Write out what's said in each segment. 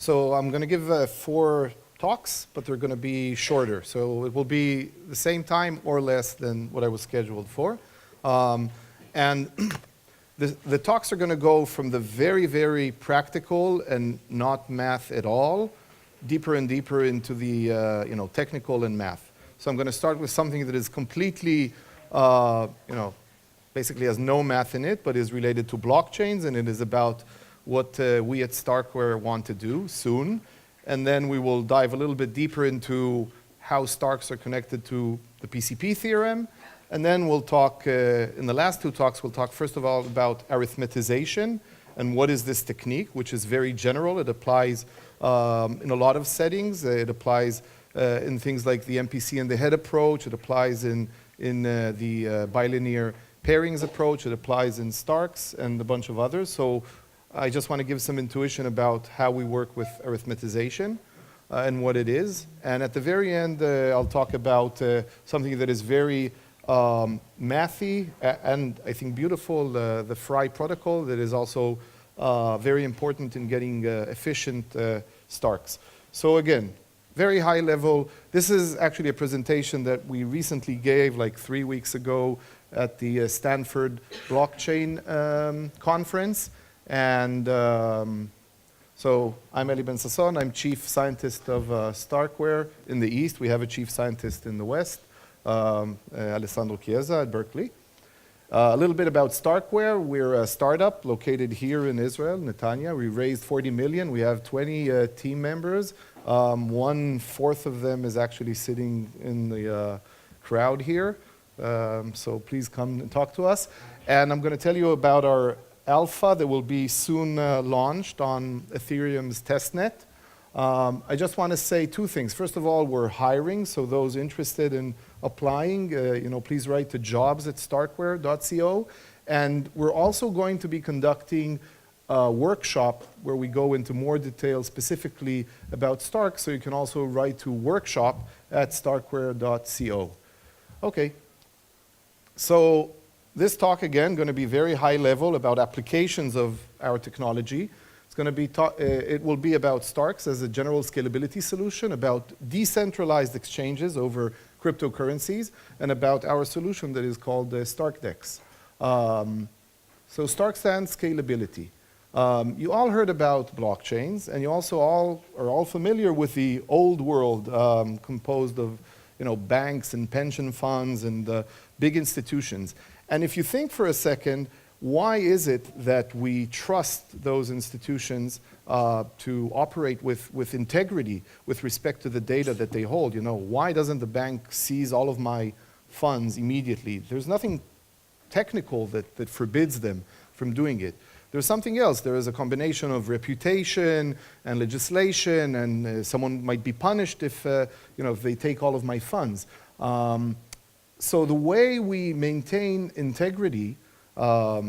So I'm going to give 4 talks, but they're going to be shorter. So it will be the same time or less than what I was scheduled for. And the talks are going to go from the very, very practical and not math at all, deeper and deeper into the technical and math. So I'm going to start with something that is completely, basically has no math in it, but is related to blockchains, and it is about what we at Starkware want to do soon. And then we will dive a little bit deeper into how STARKs are connected to the PCP theorem. And then we'll talk, in the last 2 talks, we'll talk first of all about arithmetization and what is this technique, which is very general. It applies in a lot of settings. It applies in things like the MPC and the head approach. It applies in the bilinear pairings approach. It applies in STARKs and a bunch of others. So I just want to give some intuition about how we work with arithmetization and what it is. And at the very end, I'll talk about something that is very mathy and I think beautiful, the Fry protocol that is also very important in getting efficient STARKs. So again, very high level. This is actually a presentation that we recently gave like 3 weeks ago at the Stanford Blockchain Conference. And so I'm Eli Ben Sasson. I'm chief scientist of Starkware in the East. We have a chief scientist in the West, Alessandro Chiesa at Berkeley. A little bit about Starkware. We're a startup located here in Israel, Netanya. We raised 40 million. We have 20 team members. 1/4 of them is actually sitting in the crowd here. So please come and talk to us. And I'm going to tell you about our alpha that will be soon launched on Ethereum's testnet. I just want to say 2 things. First of all, we're hiring, so those interested in applying, please write to jobs@starkware.co. And we're also going to be conducting a workshop where we go into more detail specifically about Stark, so you can also write to workshop@starkware.co. Okay, so this talk, again, going to be very high level about applications of our technology. It's going to be it will be about STARKs as a general scalability solution, about decentralized exchanges over cryptocurrencies, and about our solution that is called StarkDEX. So Stark stands scalability. You all heard about blockchains, and you also are all familiar with the old world composed of banks and pension funds and big institutions. And if you think for a second, why is it that we trust those institutions to operate with integrity with respect to the data that they hold? Why doesn't the bank seize all of my funds immediately? There's nothing technical that forbids them from doing it. There's something else. There is a combination of reputation and legislation, and someone might be punished if they take all of my funds. So the way we maintain integrity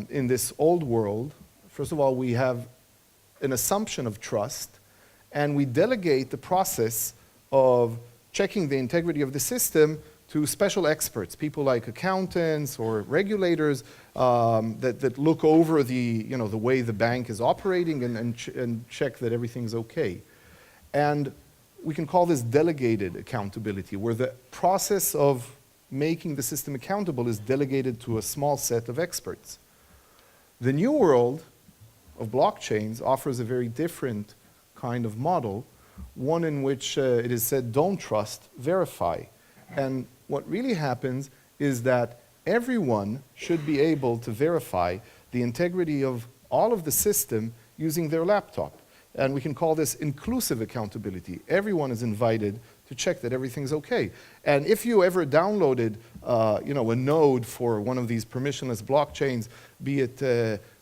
in this old world, first of all, we have an assumption of trust, and we delegate the process of checking the integrity of the system to special experts, people like accountants or regulators that look over the way the bank is operating and check that everything's okay. And we can call this delegated accountability, where the process of making the system accountable is delegated to a small set of experts. The new world of blockchains offers a very different kind of model, one in which it is said, don't trust, verify. And what really happens is that everyone should be able to verify the integrity of all of the system using their laptop. And we can call this inclusive accountability. Everyone is invited to check that everything's okay. And if you ever downloaded a node for one of these permissionless blockchains, be it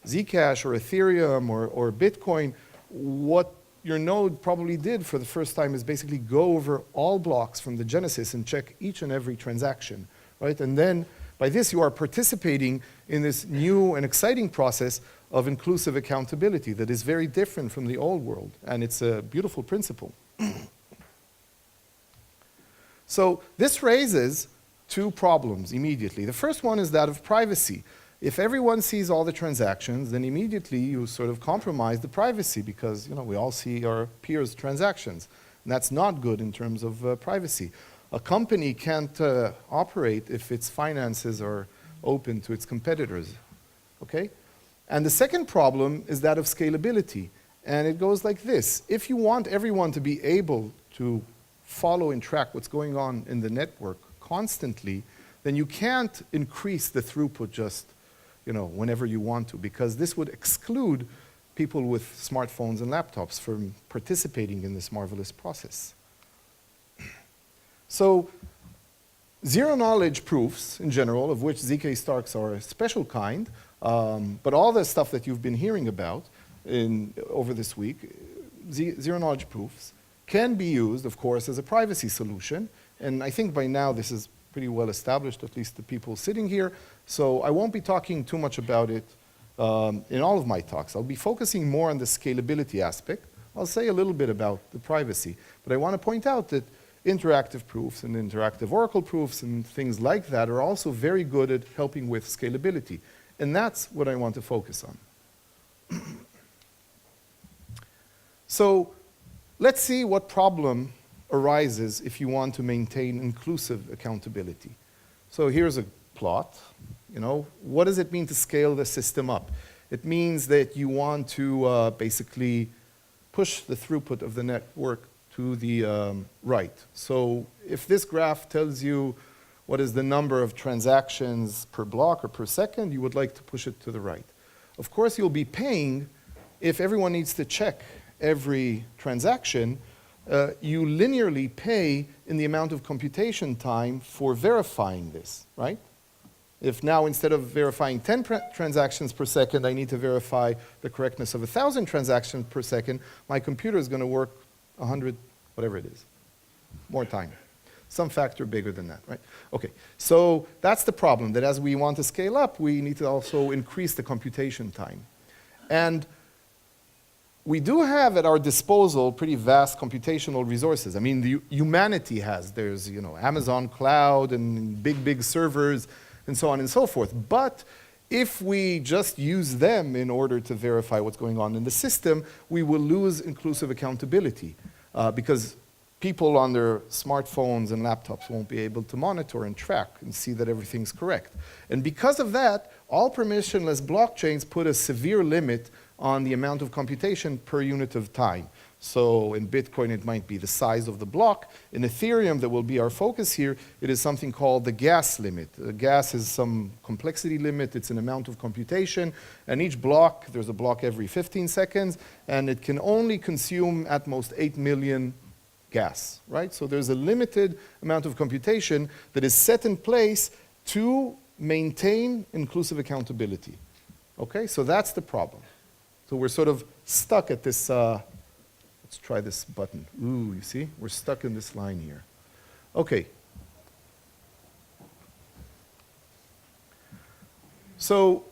Zcash or Ethereum or Bitcoin, what your node probably did for the first time is basically go over all blocks from the genesis and check each and every transaction, right? And then by this you are participating in this new and exciting process of inclusive accountability that is very different from the old world, and it's a beautiful principle. So this raises 2 problems immediately. The first one is that of privacy. If everyone sees all the transactions, then immediately you sort of compromise the privacy because we all see our peers' transactions. And that's not good in terms of privacy. A company can't operate if its finances are open to its competitors, okay? And the second problem is that of scalability. And it goes like this. If you want everyone to be able to follow and track what's going on in the network constantly, then you can't increase the throughput just whenever you want to, because this would exclude people with smartphones and laptops from participating in this marvelous process. So zero-knowledge proofs, in general, of which ZK STARKs are a special kind, but all the stuff that you've been hearing about over this week, zero-knowledge proofs, can be used, of course, as a privacy solution. And I think by now this is pretty well established, at least the people sitting here. So I won't be talking too much about it in all of my talks. I'll be focusing more on the scalability aspect. I'll say a little bit about the privacy. But I want to point out that interactive proofs and interactive oracle proofs and things like that are also very good at helping with scalability. And that's what I want to focus on. So let's see what problem arises if you want to maintain inclusive accountability. So here's a plot. What does it mean to scale the system up? It means that you want to basically push the throughput of the network to the right. So if this graph tells you what is the number of transactions per block or per second, you would like to push it to the right. Of course, you'll be paying if everyone needs to check every transaction. You linearly pay in the amount of computation time for verifying this, right? If now instead of verifying 10 transactions per second, I need to verify the correctness of 1,000 transactions per second, my computer is going to work 100, whatever it is, more time. Some factor bigger than that, right? Okay, so that's the problem, that as we want to scale up, we need to also increase the computation time. And we do have at our disposal pretty vast computational resources. I mean, humanity has. There's, Amazon Cloud and big servers and so on and so forth. But if we just use them in order to verify what's going on in the system, we will lose inclusive accountability because people on their smartphones and laptops won't be able to monitor and track and see that everything's correct. And because of that, all permissionless blockchains put a severe limit on the amount of computation per unit of time. So in Bitcoin, it might be the size of the block. In Ethereum, that will be our focus here, it is something called the gas limit. Gas is some complexity limit. It's an amount of computation. And each block, there's a block every 15 seconds, and it can only consume at most 8 million gas, right? So there's a limited amount of computation that is set in place to maintain inclusive accountability. Okay, so that's the problem. So we're sort of stuck at this, let's try this button. Ooh, you see? We're stuck in this line here. Okay. So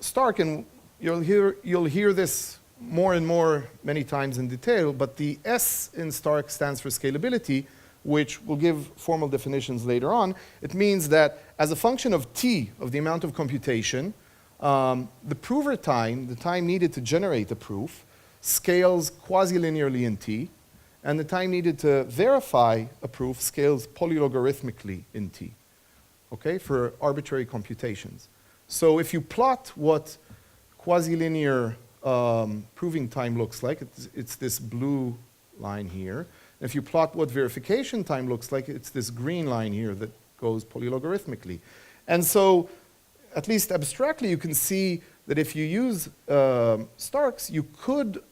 Stark, and you'll hear this more and more many times in detail, but the S in Stark stands for scalability, which we'll give formal definitions later on. It means that as a function of T, of the amount of computation, the prover time, the time needed to generate a proof, scales quasi-linearly in T, and the time needed to verify a proof scales polylogarithmically in T, okay, for arbitrary computations. So if you plot what quasi-linear proving time looks like, it's this blue line here. If you plot what verification time looks like, it's this green line here that goes polylogarithmically. And so, at least abstractly, you can see that if you use Starks, you could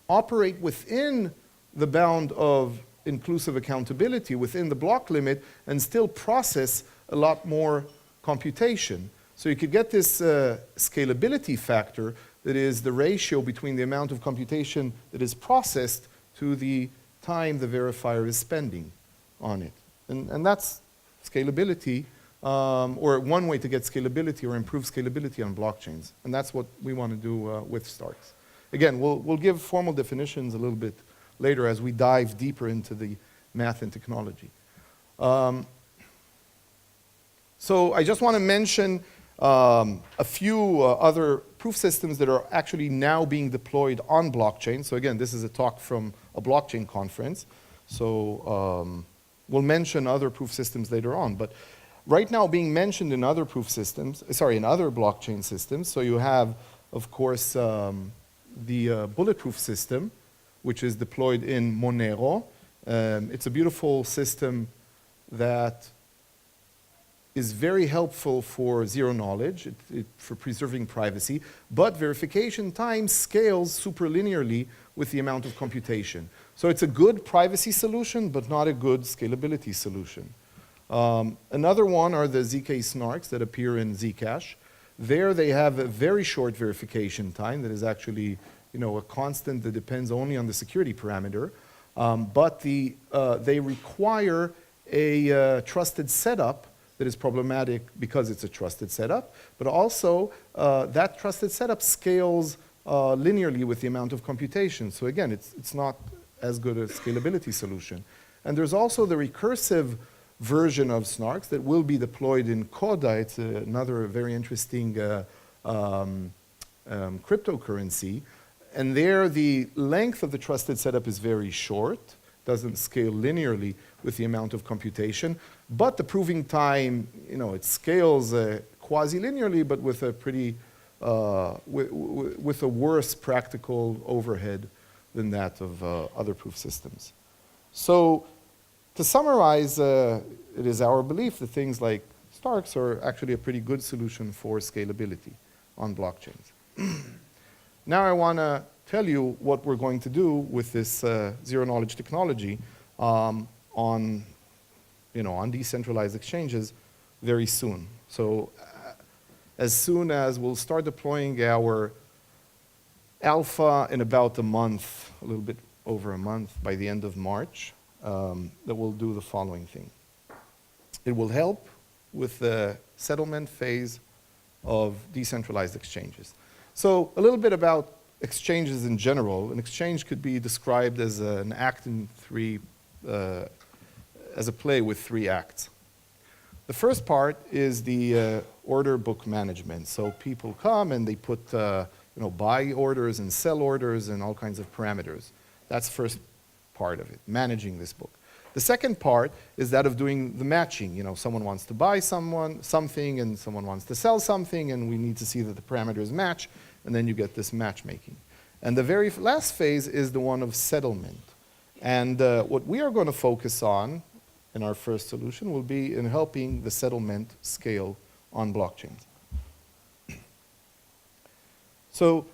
operate within the bound of inclusive accountability, within the block limit, and still process a lot more computation. So you could get this scalability factor that is the ratio between the amount of computation that is processed to the time the verifier is spending on it. And that's scalability, or one way to get scalability or improve scalability on blockchains. And that's what we want to do with Starks. Again, we'll give formal definitions a little bit later as we dive deeper into the math and technology. So I just want to mention A few other proof systems that are actually now being deployed on blockchain. So again, this is a talk from a blockchain conference. So we'll mention other proof systems later on. But right now being mentioned in other proof systems, in other blockchain systems. So you have, of course, the bulletproof system, which is deployed in Monero. It's a beautiful system that is very helpful for zero knowledge, for preserving privacy, but verification time scales superlinearly with the amount of computation. So it's a good privacy solution, but not a good scalability solution. Another one are the ZK SNARKs that appear in Zcash. There they have a very short verification time that is actually a constant that depends only on the security parameter, but they require a trusted setup that is problematic because it's a trusted setup, but also that trusted setup scales linearly with the amount of computation. So again, it's not as good a scalability solution. And there's also the recursive version of SNARKs that will be deployed in Coda. It's another very interesting cryptocurrency. And there, the length of the trusted setup is very short, doesn't scale linearly with the amount of computation, but the proving time, it scales quasi-linearly, but with a pretty, with a worse practical overhead than that of other proof systems. So, to summarize, it is our belief that things like STARKs are actually a pretty good solution for scalability on blockchains. Now I want to tell you what we're going to do with this zero-knowledge technology on decentralized exchanges very soon. So as soon as we'll start deploying our alpha in about a month, a little bit over a month, by the end of March, that will do the following thing. It will help with the settlement phase of decentralized exchanges. So a little bit about exchanges in general. An exchange could be described as an act in three, as a play with three acts. The first part is the order book management. So people come and they put buy orders and sell orders and all kinds of parameters. That's first part of it, managing this book. The second part is that of doing the matching. Someone wants to buy something and someone wants to sell something, and we need to see that the parameters match, and then you get this matchmaking. And the very last phase is the one of settlement. And what we are going to focus on in our first solution will be in helping the settlement scale on blockchains. So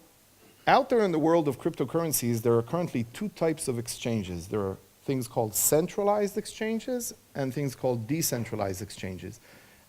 out there in the world of cryptocurrencies, there are currently two types of exchanges. There are things called centralized exchanges and things called decentralized exchanges.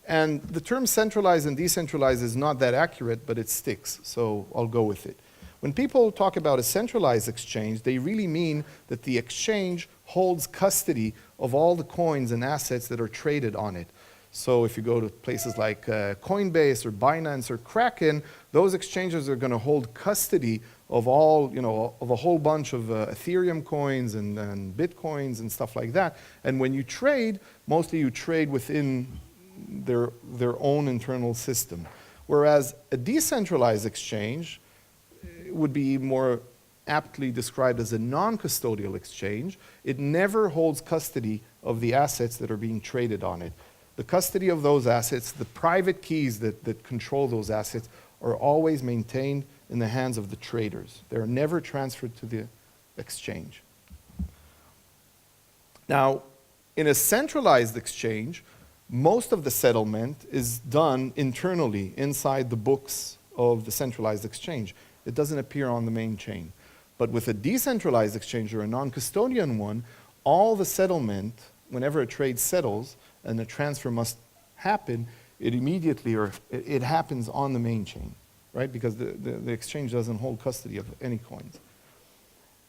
And the term centralized and decentralized is not that accurate, but it sticks, so I'll go with it. When people talk about a centralized exchange, they really mean that the exchange holds custody of all the coins and assets that are traded on it. So if you go to places like Coinbase or Binance or Kraken, those exchanges are going to hold custody of all, of a whole bunch of Ethereum coins and Bitcoins and stuff like that. And when you trade, mostly you trade within their own internal system. Whereas a decentralized exchange would be more aptly described as a non-custodial exchange. It never holds custody of the assets that are being traded on it. The custody of those assets, the private keys that control those assets, are always maintained in the hands of the traders. They're never transferred to the exchange. Now, in a centralized exchange, most of the settlement is done internally inside the books of the centralized exchange. It doesn't appear on the main chain. But with a decentralized exchange or a non-custodian one, all the settlement, whenever a trade settles and a transfer must happen, it immediately, or it happens on the main chain, right? Because the exchange doesn't hold custody of any coins.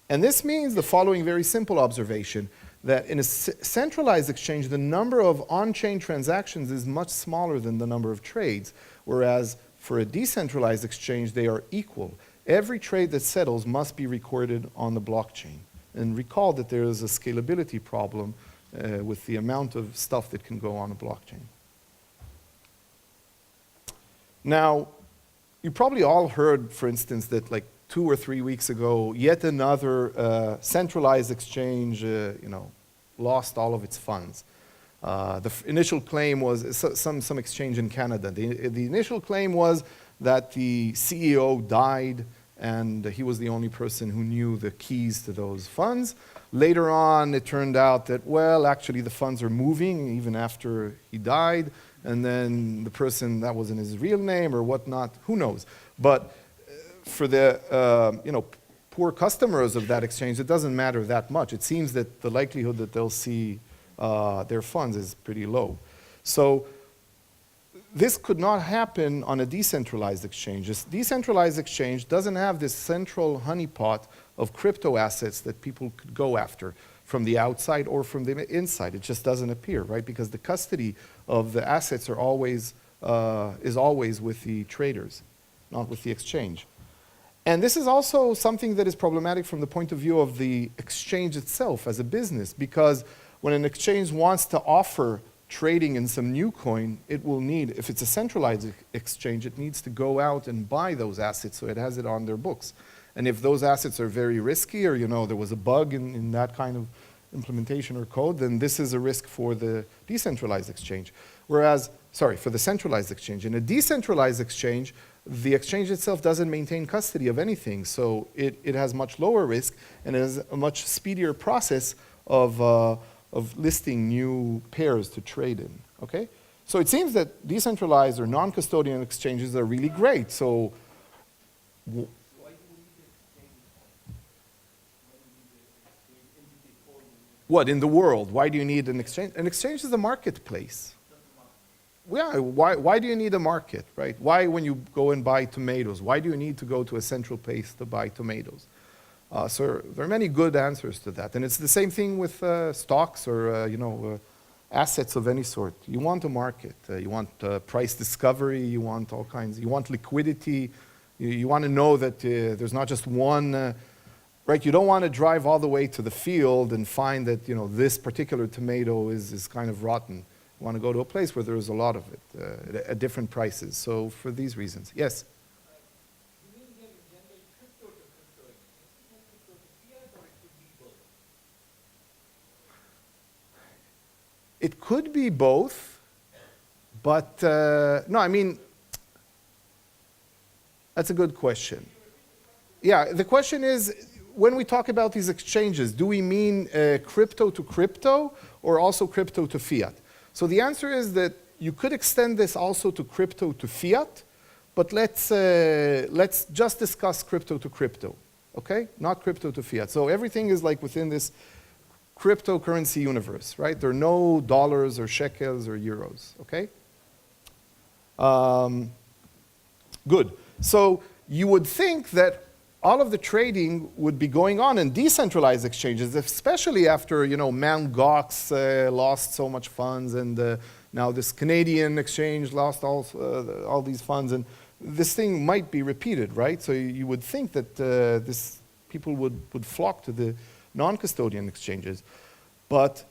And this means the following very simple observation, that in a centralized exchange, the number of on-chain transactions is much smaller than the number of trades, whereas for a decentralized exchange, they are equal. Every trade that settles must be recorded on the blockchain. And recall that there is a scalability problem with the amount of stuff that can go on a blockchain. Now, you probably all heard, for instance, that like 2 or 3 weeks ago, yet another centralized exchange, lost all of its funds. The initial claim was some exchange in Canada. The initial claim was that the CEO died and he was the only person who knew the keys to those funds. Later on, it turned out that, well, actually the funds are moving even after he died, and then the person, that wasn't his real name or whatnot, who knows. But for the poor customers of that exchange, it doesn't matter that much. It seems that the likelihood that they'll see their funds is pretty low. So this could not happen on a decentralized exchange. This decentralized exchange doesn't have this central honeypot of crypto assets that people could go after from the outside or from the inside. It just doesn't appear, right? Because the custody of the assets are always, is always with the traders, not with the exchange. And this is also something that is problematic from the point of view of the exchange itself as a business, because when an exchange wants to offer trading in some new coin, it will need, if it's a centralized exchange, it needs to go out and buy those assets so it has it on their books. And if those assets are very risky, or there was a bug in that kind of implementation or code, then this is a risk for the decentralized exchange. Whereas, sorry, for the centralized exchange. In a decentralized exchange, the exchange itself doesn't maintain custody of anything, so it has much lower risk and it has a much speedier process of listing new pairs to trade in, okay? So it seems that decentralized or non-custodian exchanges are really great. So what, in the world? Why do you need an exchange? An exchange is a marketplace. Yeah, why do you need a market, right? Why, when you go and buy tomatoes, why do you need to go to a central place to buy tomatoes? So there are many good answers to that. And it's the same thing with stocks or assets of any sort. You want a market. You want price discovery. You want all kinds. You want liquidity. You want to know that there's not just one, right? You don't want to drive all the way to the field and find that this particular tomato is kind of rotten. You want to go to a place where there's a lot of it at different prices. So for these reasons, yes. It could be both, but no, I mean, that's a good question. Yeah, the question is, when we talk about these exchanges, do we mean crypto to crypto or also crypto to fiat? So the answer is that you could extend this also to crypto to fiat, but let's just discuss crypto to crypto, okay? Not crypto to fiat. So everything is like within this cryptocurrency universe, right? There are no dollars or shekels or euros, okay? Good. So you would think that all of the trading would be going on in decentralized exchanges, especially after, Mt. Gox lost so much funds, and now this Canadian exchange lost all these funds, and this thing might be repeated, right? So you would think that people would flock to the non-custodian exchanges. But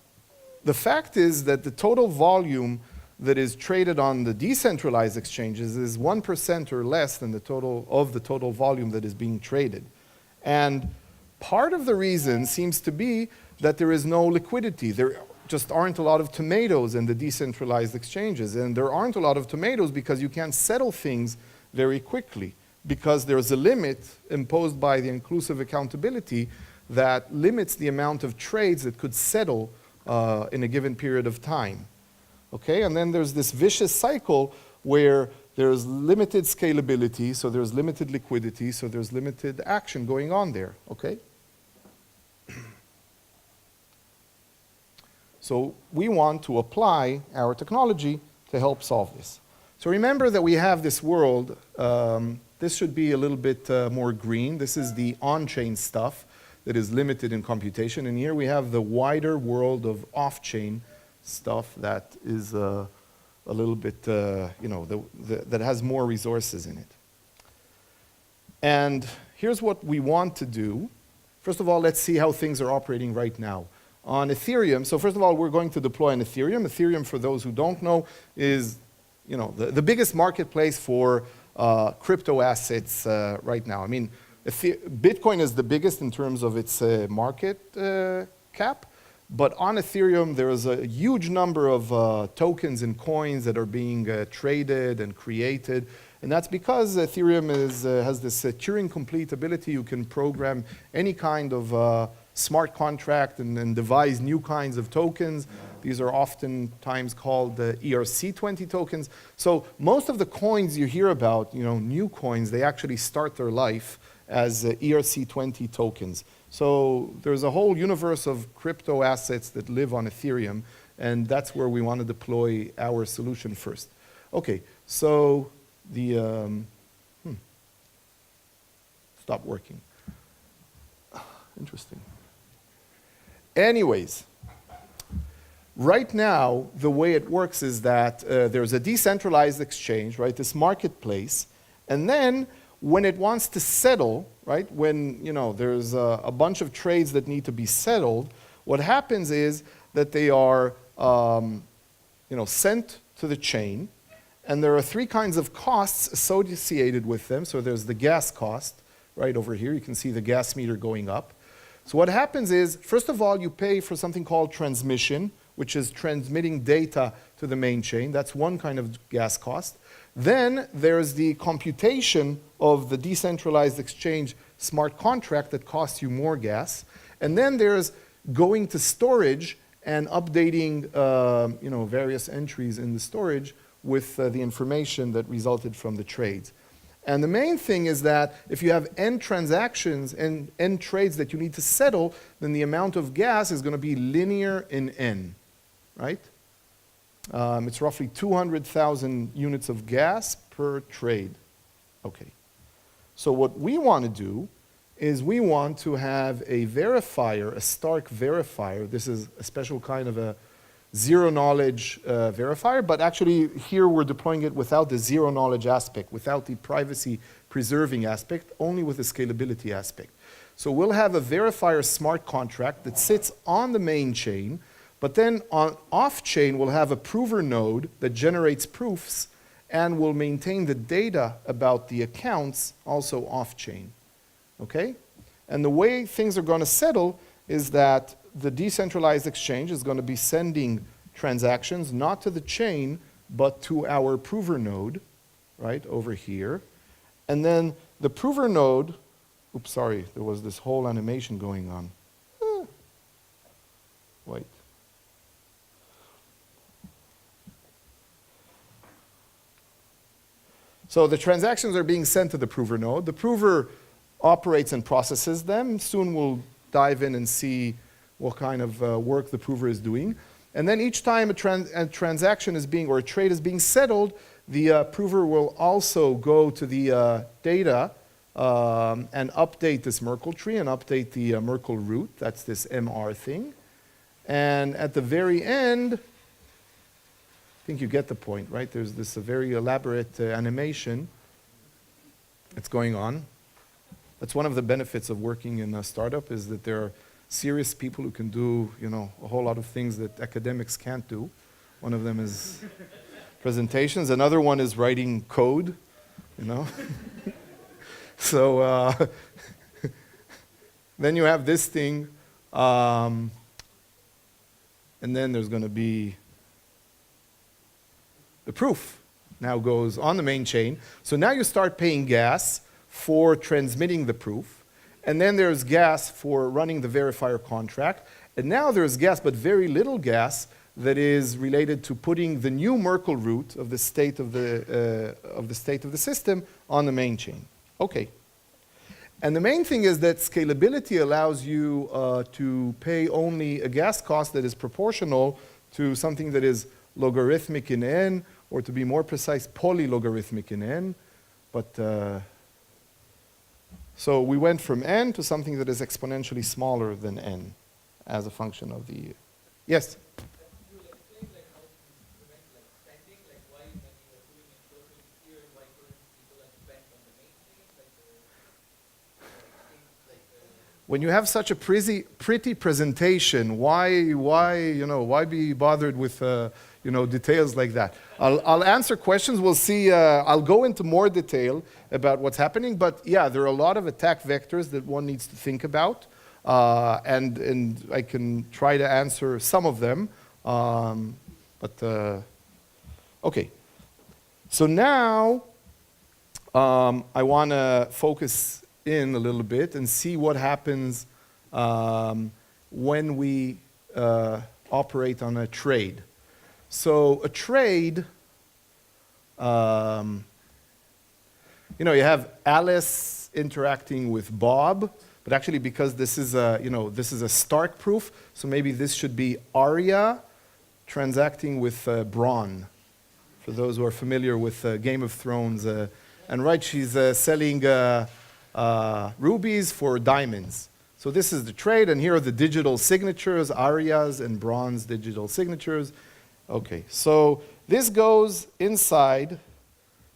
the fact is that the total volume that is traded on the decentralized exchanges is 1% or less than the total volume that is being traded. And part of the reason seems to be that there is no liquidity. There just aren't a lot of tomatoes in the decentralized exchanges. And there aren't a lot of tomatoes because you can't settle things very quickly, because there's a limit imposed by the inclusive accountability that limits the amount of trades that could settle in a given period of time. Okay, and then there's this vicious cycle where there's limited scalability, so there's limited liquidity, so there's limited action going on there, okay? So we want to apply our technology to help solve this. So remember that we have this world, this should be a little bit more green. This is the on-chain stuff that is limited in computation, and here we have the wider world of off-chain stuff that is a little bit, that has more resources in it. And here's what we want to do. First of all, let's see how things are operating right now. On Ethereum, so first of all, we're going to deploy an Ethereum. Ethereum, for those who don't know, is the biggest marketplace for crypto assets right now. I mean, Bitcoin is the biggest in terms of its market cap, but on Ethereum there is a huge number of tokens and coins that are being traded and created, and that's because Ethereum has this Turing-complete ability. You can program any kind of smart contract and devise new kinds of tokens. These are oftentimes called ERC20 tokens. So most of the coins you hear about, new coins, they actually start their life as ERC20 tokens. So there's a whole universe of crypto assets that live on Ethereum, and that's where we want to deploy our solution first. Okay, so the, stop working. Interesting. Anyways, right now, the way it works is that there's a decentralized exchange, right, this marketplace, and then when it wants to settle, right, when there's a bunch of trades that need to be settled, what happens is that they are sent to the chain, and there are three kinds of costs associated with them. So there's the gas cost, right over here. You can see the gas meter going up. So what happens is, first of all, you pay for something called transmission, which is transmitting data to the main chain. That's one kind of gas cost. Then there's the computation of the decentralized exchange smart contract that costs you more gas. And then there's going to storage and updating various entries in the storage with the information that resulted from the trades. And the main thing is that if you have n transactions and n trades that you need to settle, then the amount of gas is going to be linear in n, right? It's roughly 200,000 units of gas per trade. Okay. So what we want to do is we want to have a verifier, a Stark verifier. This is a special kind of a zero-knowledge verifier, but actually here we're deploying it without the zero-knowledge aspect, without the privacy-preserving aspect, only with the scalability aspect. So we'll have a verifier smart contract that sits on the main chain, but then on off-chain we'll have a prover node that generates proofs and will maintain the data about the accounts also off-chain. Okay? And the way things are going to settle is that the decentralized exchange is going to be sending transactions not to the chain, but to our prover node, right, over here. And then the prover node, oops, sorry, there was this whole animation going on. Wait. So the transactions are being sent to the prover node. The prover operates and processes them. Soon we'll dive in and see what kind of work the prover is doing. And then each time a transaction is being, or a trade is being settled, the prover will also go to the data and update this Merkle tree and update the Merkle root. That's this MR thing. And at the very end, I think you get the point, right? There's this very elaborate animation that's going on. That's one of the benefits of working in a startup, is that there are serious people who can do, a whole lot of things that academics can't do. One of them is presentations. Another one is writing code, So then you have this thing, and then there's going to be the proof. Now goes on the main chain. So now you start paying gas for transmitting the proof. And then there's gas for running the verifier contract. And now there's gas, but very little gas, that is related to putting the new Merkle root of the state of the system on the main chain. Okay. And the main thing is that scalability allows you to pay only a gas cost that is proportional to something that is logarithmic in n, or to be more precise, polylogarithmic in n. But so we went from n to something that is exponentially smaller than n as a function of the... Yes? You will explain how to prevent spending, why when you are doing it locally here, why couldn't people have spent on the main chain? When you have such a pretty presentation, why be bothered with details like that. I'll answer questions. We'll see. I'll go into more detail about what's happening. But yeah, there are a lot of attack vectors that one needs to think about. And I can try to answer some of them. Okay. So now I want to focus in a little bit and see what happens when we operate on a trade. So a trade, you have Alice interacting with Bob, but actually because this is a Stark proof, so maybe this should be Arya transacting with Bronn, for those who are familiar with Game of Thrones. And right, she's selling rubies for diamonds. So this is the trade, and here are the digital signatures, Arya's and Bronn's digital signatures. Okay, so this goes inside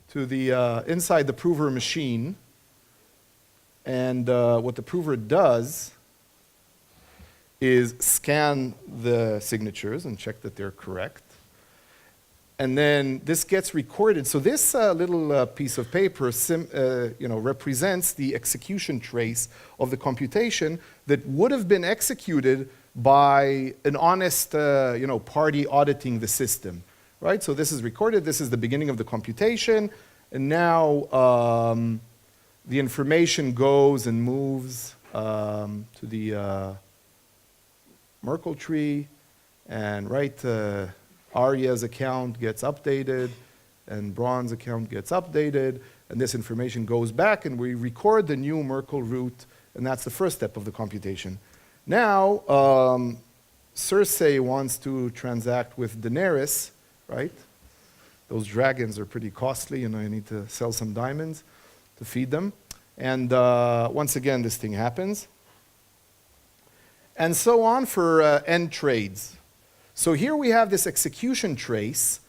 to inside the prover machine, and what the prover does is scan the signatures and check that they're correct. And then this gets recorded. So this little piece of paper represents the execution trace of the computation that would have been executed by an honest party auditing the system. Right? So this is recorded. This is the beginning of the computation. And now the information goes and moves to the Merkle tree. And Arya's account gets updated, and Bronn's account gets updated, and this information goes back, and we record the new Merkle root, and that's the first step of the computation. Now, Cersei wants to transact with Daenerys, right? Those dragons are pretty costly, I need to sell some diamonds to feed them. And once again, this thing happens. And so on for end trades. So here we have this execution trace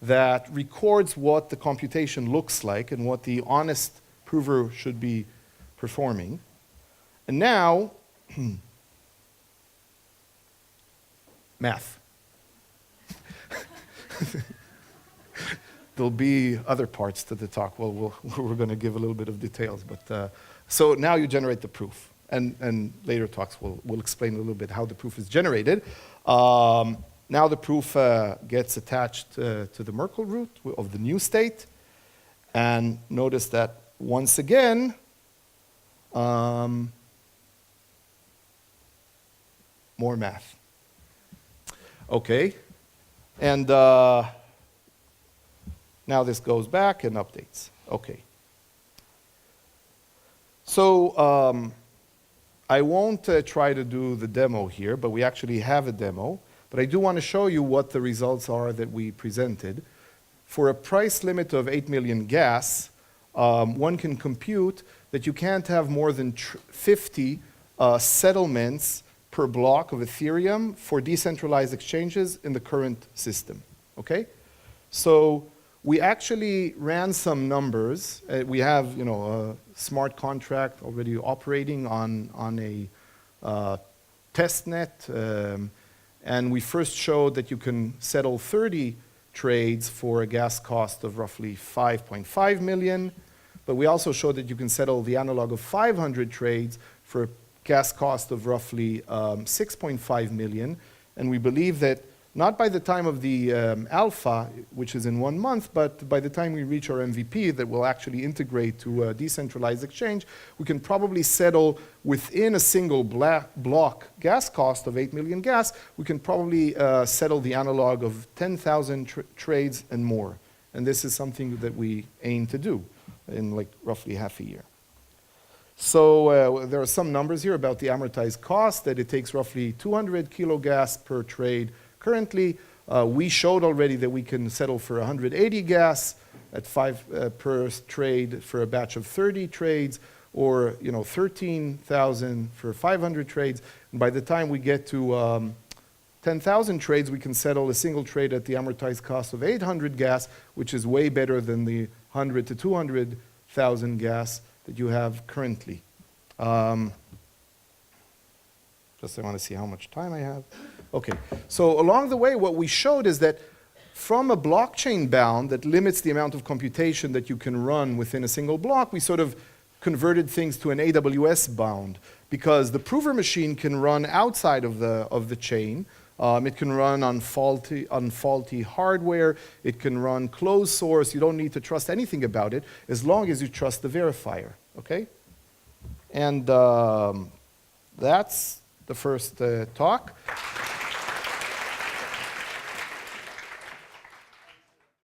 that records what the computation looks like and what the honest prover should be performing. And now, math. There'll be other parts to the talk. Well, we're going to give a little bit of details. But so now you generate the proof. And later talks will explain a little bit how the proof is generated. Now the proof gets attached to the Merkle root of the new state. And notice that once again, more math. Okay. And now this goes back and updates. Okay. So I won't try to do the demo here, but we actually have a demo. But I do want to show you what the results are that we presented. For a price limit of 8 million gas, one can compute that you can't have more than 50 settlements per block of Ethereum for decentralized exchanges in the current system. Okay? So we actually ran some numbers. We have a smart contract already operating on a test net. And we first showed that you can settle 30 trades for a gas cost of roughly 5.5 million. But we also showed that you can settle the analog of 500 trades for a gas cost of roughly 6.5 million. And we believe that not by the time of the alpha, which is in 1 month, but by the time we reach our MVP that will actually integrate to a decentralized exchange, we can probably settle within a single block gas cost of 8 million gas, we can probably settle the analog of 10,000 trades and more. And this is something that we aim to do in roughly half a year. So there are some numbers here about the amortized cost, that it takes roughly 200 kilo gas per trade. Currently, we showed already that we can settle for 180 gas at 5 per trade for a batch of 30 trades, or 13,000 for 500 trades. And by the time we get to 10,000 trades, we can settle a single trade at the amortized cost of 800 gas, which is way better than the 100 to 200,000 gas that you have currently. Just I want to see how much time I have. Okay, so along the way, what we showed is that from a blockchain bound that limits the amount of computation that you can run within a single block, we sort of converted things to an AWS bound, because the prover machine can run outside of the chain. It can run on faulty hardware. It can run closed source. You don't need to trust anything about it as long as you trust the verifier, okay? And that's the first talk.